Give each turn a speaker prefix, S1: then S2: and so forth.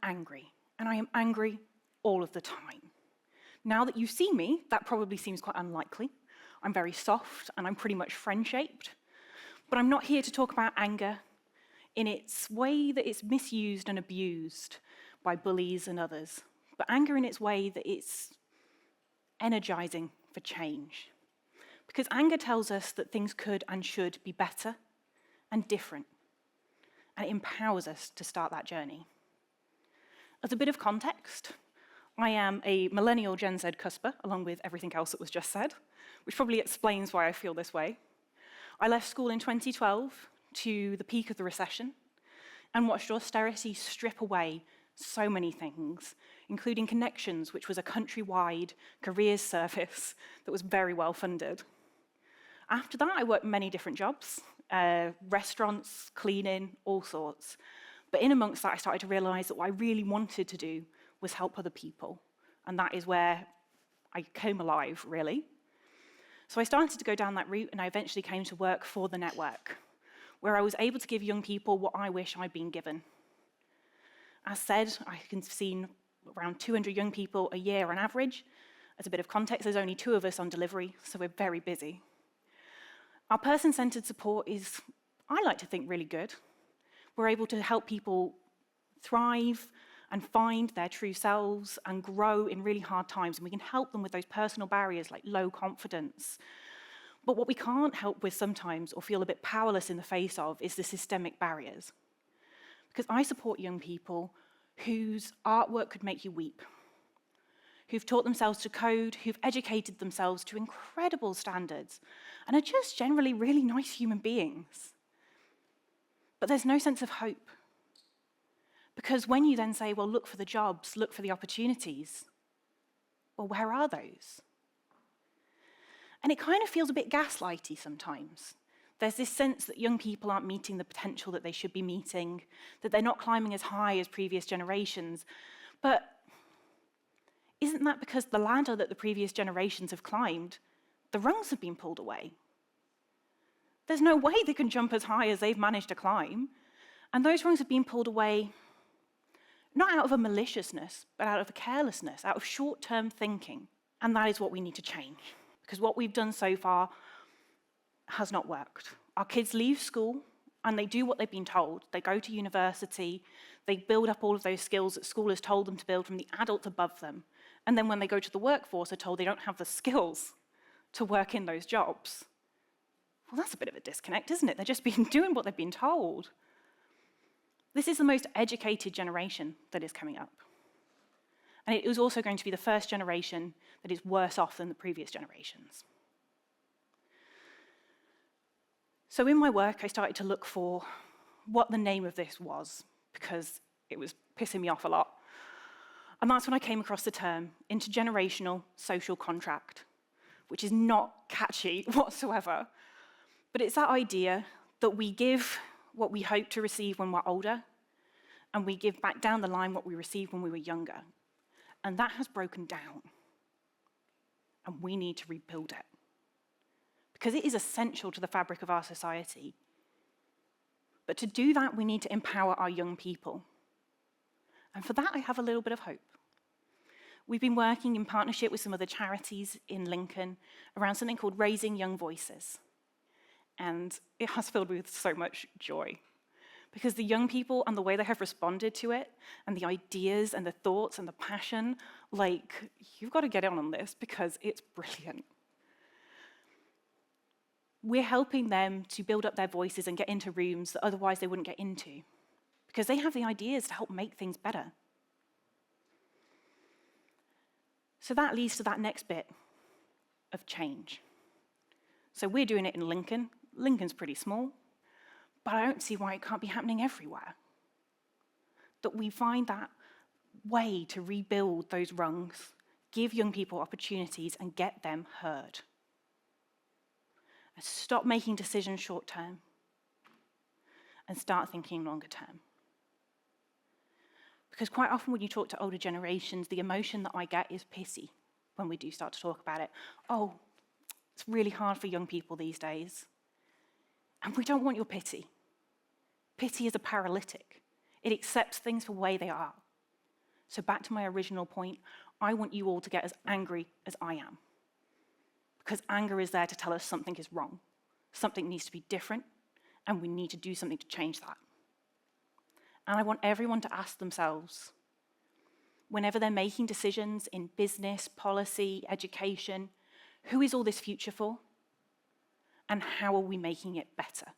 S1: angry, and I am angry all of the time. Now that you see me, that probably seems quite unlikely. I'm very soft, and I'm pretty much friend-shaped. But I'm not here to talk about anger in its way that it's misused and abused by bullies and others, but anger in its way that it's energizing for change. Because anger tells us that things could and should be better and different, and it empowers us to start that journey. As a bit of context, I am a millennial Gen Z cusper, along with everything else that was just said, which probably explains why I feel this way. I left school in 2012 to the peak of the recession and watched austerity strip away so many things, including Connections, which was a countrywide careers service that was very well funded. After that, I worked many different jobs, restaurants, cleaning, all sorts. But in amongst that, I started to realize that what I really wanted to do was help other people. And that is where I came alive, really. So I started to go down that route, and I eventually came to work for the network, where I was able to give young people what I wish I'd been given. As said, I can see around 200 young people a year on average. As a bit of context, there's only 2 of us on delivery, so we're very busy. Our person-centered support is, I like to think, really good. We're able to help people thrive and find their true selves and grow in really hard times, and we can help them with those personal barriers like low confidence. But what we can't help with sometimes, or feel a bit powerless in the face of, is the systemic barriers. Because I support young people whose artwork could make you weep, who've taught themselves to code, who've educated themselves to incredible standards, and are just generally really nice human beings. But there's no sense of hope. Because when you then say, well, look for the jobs, look for the opportunities, well, where are those? And it kind of feels a bit gaslighty sometimes. There's this sense that young people aren't meeting the potential that they should be meeting, that they're not climbing as high as previous generations. But isn't that because the ladder that the previous generations have climbed, the rungs have been pulled away? There's no way they can jump as high as they've managed to climb. And those rungs have been pulled away not out of a maliciousness, but out of a carelessness, out of short-term thinking. And that is what we need to change. Because what we've done so far has not worked. Our kids leave school and they do what they've been told. They go to university, they build up all of those skills that school has told them to build from the adults above them. And then when they go to the workforce, they're told they don't have the skills to work in those jobs. Well, that's a bit of a disconnect, isn't it? They've just been doing what they've been told. This is the most educated generation that is coming up. And it is also going to be the first generation that is worse off than the previous generations. So in my work, I started to look for what the name of this was, because it was pissing me off a lot. And that's when I came across the term intergenerational social contract, which is not catchy whatsoever. But it's that idea that we give what we hope to receive when we're older, and we give back down the line what we received when we were younger. And that has broken down. And we need to rebuild it. Because it is essential to the fabric of our society. But to do that, we need to empower our young people. And for that, I have a little bit of hope. We've been working in partnership with some other charities in Lincoln around something called Raising Young Voices. And it has filled me with so much joy. Because the young people and the way they have responded to it, and the ideas and the thoughts and the passion, like, you've got to get on this because it's brilliant. We're helping them to build up their voices and get into rooms that otherwise they wouldn't get into, because they have the ideas to help make things better. So that leads to that next bit of change. So we're doing it in Lincoln. Lincoln's pretty small, but I don't see why it can't be happening everywhere. That we find that way to rebuild those rungs, give young people opportunities and get them heard. And stop making decisions short term and start thinking longer term. Because quite often when you talk to older generations, the emotion that I get is pity when we do start to talk about it. Oh, it's really hard for young people these days. And we don't want your pity. Pity is a paralytic. It accepts things for the way they are. So back to my original point, I want you all to get as angry as I am. Because anger is there to tell us something is wrong, something needs to be different, and we need to do something to change that. And I want everyone to ask themselves, whenever they're making decisions in business, policy, education, who is all this future for? And how are we making it better?